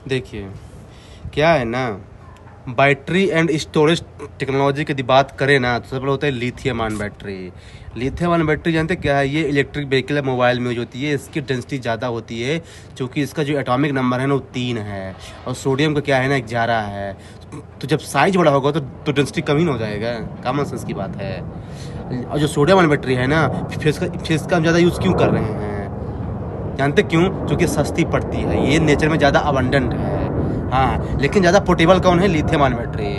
देखिए, क्या है ना, बैटरी एंड स्टोरेज टेक्नोलॉजी की यदि बात करें ना, तो सबसे पहले होता है lithium ion battery. Lithium ion battery जानते क्या है? ये इलेक्ट्रिक व्हीकल मोबाइल में यूज होती है। इसकी डेंसिटी ज़्यादा होती है, क्योंकि इसका जो एटॉमिक नंबर है ना वो 3 है, और सोडियम का क्या है ना 11 है। तो जब साइज बड़ा होगा तो डेंसिटी कम ही ना हो जाएगा, कॉमन सेंस की बात है। और जो सोडियम आयन बैटरी है ना, फिर इसका हम ज़्यादा यूज़ क्यों कर रहे हैं? जानते क्यों? क्योंकि सस्ती पड़ती है, ये नेचर में ज़्यादा अबंडेंट है। हाँ, लेकिन ज़्यादा पोर्टेबल कौन है? Lithium ion battery.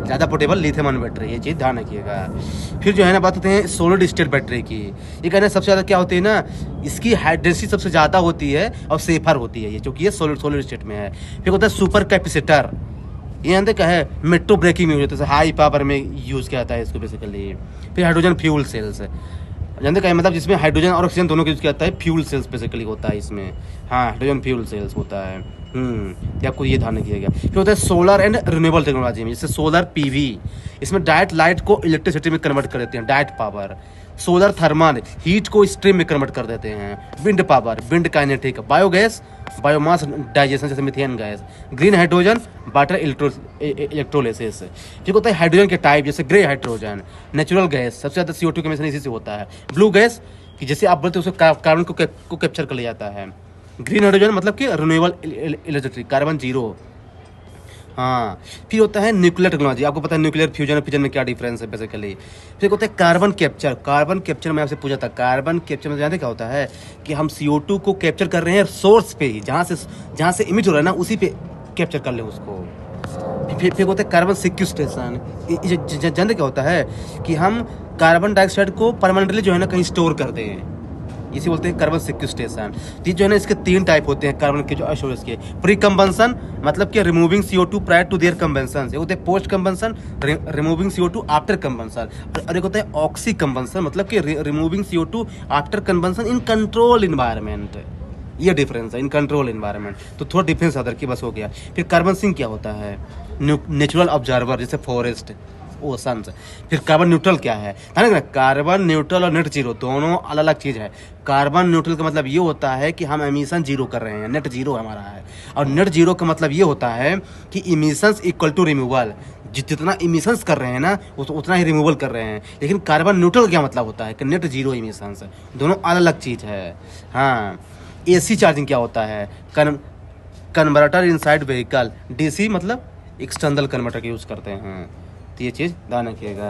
ज़्यादा पोर्टेबल लिथियम आयन बैटरी, ये चीज़ ध्यान रखिएगा। फिर जो है ना, बात होते हैं सॉलिड स्टेट बैटरी की। ये कहना सबसे ज़्यादा क्या होती है ना, इसकी हाइड्रेंसी सबसे ज़्यादा होती है और सेफर होती है ये, क्योंकि ये सॉलिड स्टेट में है। फिर होता है सुपर कैपेसिटर। ये जानते क्या है? मेट्रो ब्रेकिंग में यूज होता है, हाई पावर में यूज़ किया जाता है इसको बेसिकली। फिर हाइड्रोजन फ्यूल सेल्स, जानते क्या है? मतलब जिसमें हाइड्रोजन और ऑक्सीजन दोनों का यूज़ किया जाता है, फ्यूल सेल्स बेसिकली होता है इसमें। हाँ, हाइड्रोजन फ्यूल सेल्स होता है। तो आपको ये ध्यान रखिएगा। फिर होता है सोलर एंड रिन्यूएबल टेक्नोलॉजी में, जैसे सोलर पीवी। इसमें डायरेक्ट लाइट को इलेक्ट्रिसिटी में कन्वर्ट कर देते हैं, direct power. Solar thermal, heat को स्ट्रीम में कन्वर्ट कर देते हैं। Wind power, wind kinetic. Biogas, biomass digestion जैसे methane gas. Green hydrogen, water electrolysis. फिर होता है हाइड्रोजन के टाइप, जैसे ग्रे हाइड्रोजन। नेचुरल गैस, सबसे ज़्यादा CO2 का मिशन इसी से होता है। ब्लू गैस, कि जैसे आप बोलते हो उसको कार्बन को कैप्चर कर लिया जाता है। ग्रीन हाइड्रोजन मतलब कि रिन्यूएबल इलेक्ट्रिसिटी, कार्बन जीरो। हाँ, फिर होता है न्यूक्लियर टेक्नोलॉजी। आपको पता है न्यूक्लियर फ्यूजन और फिजन में क्या डिफरेंस है बेसिकली। फिर होता है कार्बन कैप्चर। कार्बन कैप्चर में आपसे पूछा था, कार्बन कैप्चर में जानते क्या होता है? कि हम CO2 को कैप्चर कर रहे हैं सोर्स पे ही, जहाँ से इमिट हो रहा है ना, उसी पे कैप्चर कर ले उसको। फिर होता है कार्बन सिक्वेस्ट्रेशन। जानते क्या होता है? कि हम कार्बन डाइऑक्साइड को परमानेंटली जो है ना कहीं स्टोर कर दें, इसे बोलते हैं कार्बन सिक्वेस्ट्रेशन। ये जो है ना, इसके 3 टाइप होते हैं कार्बन के जो स्टोरेज के। प्री कंबंशन, मतलब कि removing CO2 prior to their combustion. एक होता है post combustion, removing CO2 after combustion. और एक होता है ऑक्सी कंबंशन, मतलब कि removing CO2 after combustion in control environment. ये डिफरेंस है, इन कंट्रोल इन्वायरमेंट। तो थोड़ा डिफरेंस अदर की बस हो गया। फिर कार्बन सिंक क्या होता है? नेचुरल ऑब्जर्वर, जैसे फॉरेस्ट, ओशन। फिर कार्बन न्यूट्रल क्या है? ना, कार्बन न्यूट्रल और नेट जीरो दोनों अलग अलग चीज़ है। कार्बन न्यूट्रल का मतलब ये होता है कि हम एमिशन जीरो कर रहे हैं, नेट जीरो हमारा है। और नेट जीरो का मतलब ये होता है कि इमिशंस इक्वल टू रिमूवल। जितना इमिशंस कर रहे हैं ना, उतना ही रिमूवल कर रहे हैं। लेकिन कार्बन न्यूट्रल का क्या मतलब होता है? कि नेट जीरो इमिशंस। दोनों अलग अलग चीज़ है। हाँ, AC चार्जिंग क्या होता है? Converter inside vehicle. DC मतलब एक्सटर्नल कन्वर्टर का यूज़ करते हैं। तो ये चीज़ ध्यान रखिएगा।